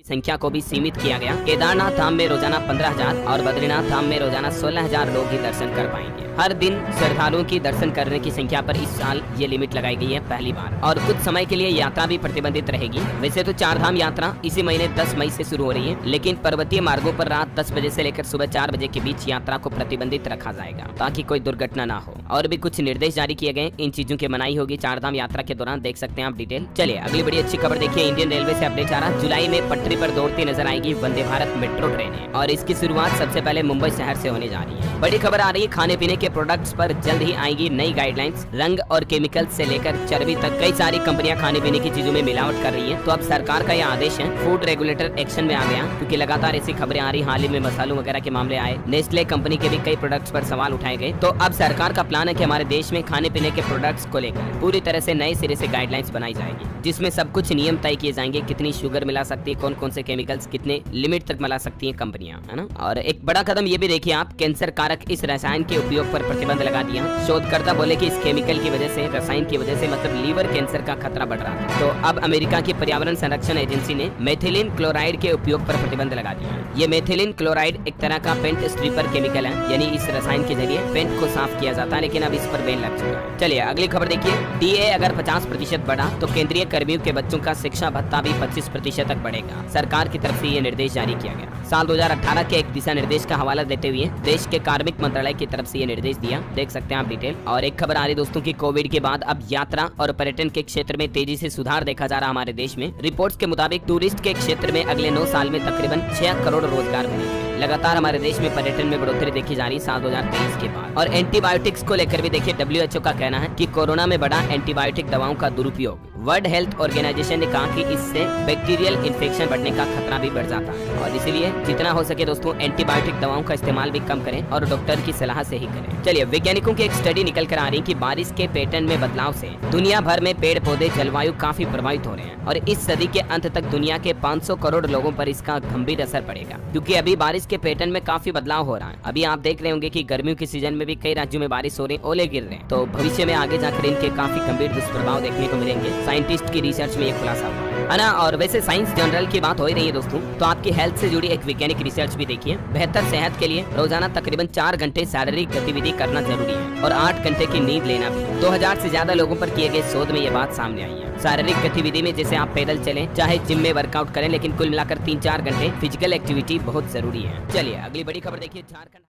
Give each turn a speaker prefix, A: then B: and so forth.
A: संख्या को भी सीमित किया गया। केदारनाथ धाम में रोजाना 15,000 और बद्रीनाथ धाम में रोजाना 16,000 लोग ही दर्शन कर पाएंगे। हर दिन श्रद्धालुओं की दर्शन करने की संख्या पर इस साल ये लिमिट लगाई गई है पहली बार, और कुछ समय के लिए यात्रा भी प्रतिबंधित रहेगी। वैसे तो 4 धाम यात्रा इसी महीने 10 मई से शुरू हो रही है, लेकिन पर्वतीय मार्गों पर रात 10 बजे से लेकर सुबह 4 बजे के बीच यात्रा को प्रतिबंधित रखा जाएगा ताकि कोई दुर्घटना ना हो। और भी कुछ निर्देश जारी किए गए, इन चीजों की मनाही होगी 4 धाम यात्रा के दौरान, देख सकते हैं आप डिटेल। चलिए अगली बड़ी अच्छी खबर देखिए, इंडियन रेलवे से अपडेट आ रहा। जुलाई में पटरी पर दौड़ती नजर आएगी वंदे भारत मेट्रो ट्रेनें, और इसकी शुरुआत सबसे पहले मुंबई शहर से होने जा रही है। बड़ी खबर आ रही है, खाने पीने के प्रोडक्ट्स पर जल्द ही आएगी नई गाइडलाइंस। रंग और केमिकल से लेकर चर्बी तक कई सारी कंपनियां खाने पीने की चीजों में मिलावट कर रही है। तो अब सरकार का यह आदेश है, फूड रेगुलेटर एक्शन में आ गया, क्योंकि लगातार ऐसी खबरें आ रही। हाल ही में मसालों वगैरह के मामले आए, नेस्ले कंपनी के भी कई प्रोडक्ट्स पर सवाल उठाए गए। तो अब सरकार का प्लान है कि हमारे देश में खाने पीने के प्रोडक्ट्स को लेकर पूरी तरह से नए सिरे से गाइडलाइंस बनाई जाएगी, जिसमें सब कुछ नियम तय किए जाएंगे। कितनी शुगर मिला सकती है, कौन कौन से केमिकल्स कितने लिमिट तक मिला सकती है कंपनियां, है ना। और एक बड़ा कदम ये भी देखिए आप, कैंसर कारक इस रसायन के उपयोग पर प्रतिबंध लगा दिया। शोधकर्ता बोले कि इस केमिकल की वजह से, रसायन की वजह से मतलब लीवर कैंसर का खतरा बढ़ रहा है। तो अब अमेरिका की पर्यावरण संरक्षण एजेंसी ने मेथिलीन क्लोराइड के उपयोग पर प्रतिबंध लगा दिया है। ये मेथिलीन क्लोराइड एक तरह का पेंट स्ट्रिपर केमिकल है, यानी इस रसायन के जरिए पेंट को साफ किया जाता है, लेकिन अब इस पर बैन लग चुका है। चलिए अगली खबर देखिए, डीए अगर 50% बढ़ा तो केंद्रीय कर्मियों के बच्चों का शिक्षा भत्ता भी 25% तक बढ़ेगा। सरकार की तरफ से ये निर्देश जारी किया गया। साल 2018 के एक दिशा निर्देश का हवाला देते हुए देश के कार्मिक मंत्रालय की तरफ से ये निर्देश दिया, देख सकते हैं आप डिटेल। और एक खबर आ रही दोस्तों की, कोविड के बाद अब यात्रा और पर्यटन के क्षेत्र में तेजी से सुधार देखा जा रहा हमारे देश में। रिपोर्ट्स के मुताबिक टूरिस्ट के क्षेत्र में अगले 9 साल में तकरीबन 6 करोड़ रोजगार मिलेंगे। लगातार हमारे देश में पर्यटन में बढ़ोतरी देखी जा रही साल 2023 के बाद। और एंटीबायोटिक्स को लेकर भी देखिए, WHO का कहना है कि कोरोना में बढ़ा एंटीबायोटिक दवाओं का दुरुपयोग। वर्ल्ड हेल्थ ऑर्गेनाइजेशन ने कहा कि इससे बैक्टीरियल इन्फेक्शन बढ़ने का खतरा भी बढ़ जाता है, और इसीलिए जितना हो सके दोस्तों एंटीबायोटिक दवाओं का इस्तेमाल भी कम करें और डॉक्टर की सलाह से ही करें। चलिए वैज्ञानिकों की एक स्टडी निकल कर आ रही है कि बारिश के पैटर्न में बदलाव से दुनिया भर में पेड़ पौधे जलवायु काफी प्रभावित हो रहे हैं, और इस सदी के अंत तक दुनिया के 500 करोड़ लोगों पर इसका गंभीर असर पड़ेगा, क्योंकि अभी बारिश के पैटर्न में काफी बदलाव हो रहा है। अभी आप देख रहे होंगे कि गर्मियों के सीजन में भी कई राज्यों में बारिश हो रही है, ओले गिर रहे हैं। तो भविष्य में आगे जाकर इनके काफी गंभीर दुष्प्रभाव देखने को मिलेंगे। साइंटिस्ट की रिसर्च में ये खुलासा हुआ है ना। और वैसे साइंस जर्नल की बात हो ही रही है दोस्तों, तो आपकी हेल्थ से जुड़ी एक वैज्ञानिक रिसर्च भी देखिए। बेहतर सेहत के लिए रोजाना तकरीबन 4 घंटे शारीरिक गतिविधि करना जरूरी है, और 8 घंटे की नींद लेना भी। 2000 से ज्यादा लोगों पर किए गए शोध में ये बात सामने आई है। शारीरिक गतिविधि में जैसे आप पैदल चलें, चाहे जिम में वर्कआउट करें, लेकिन कुल मिलाकर 3-4 घंटे फिजिकल एक्टिविटी बहुत जरूरी है। चलिए अगली बड़ी खबर देखिए, झारखंड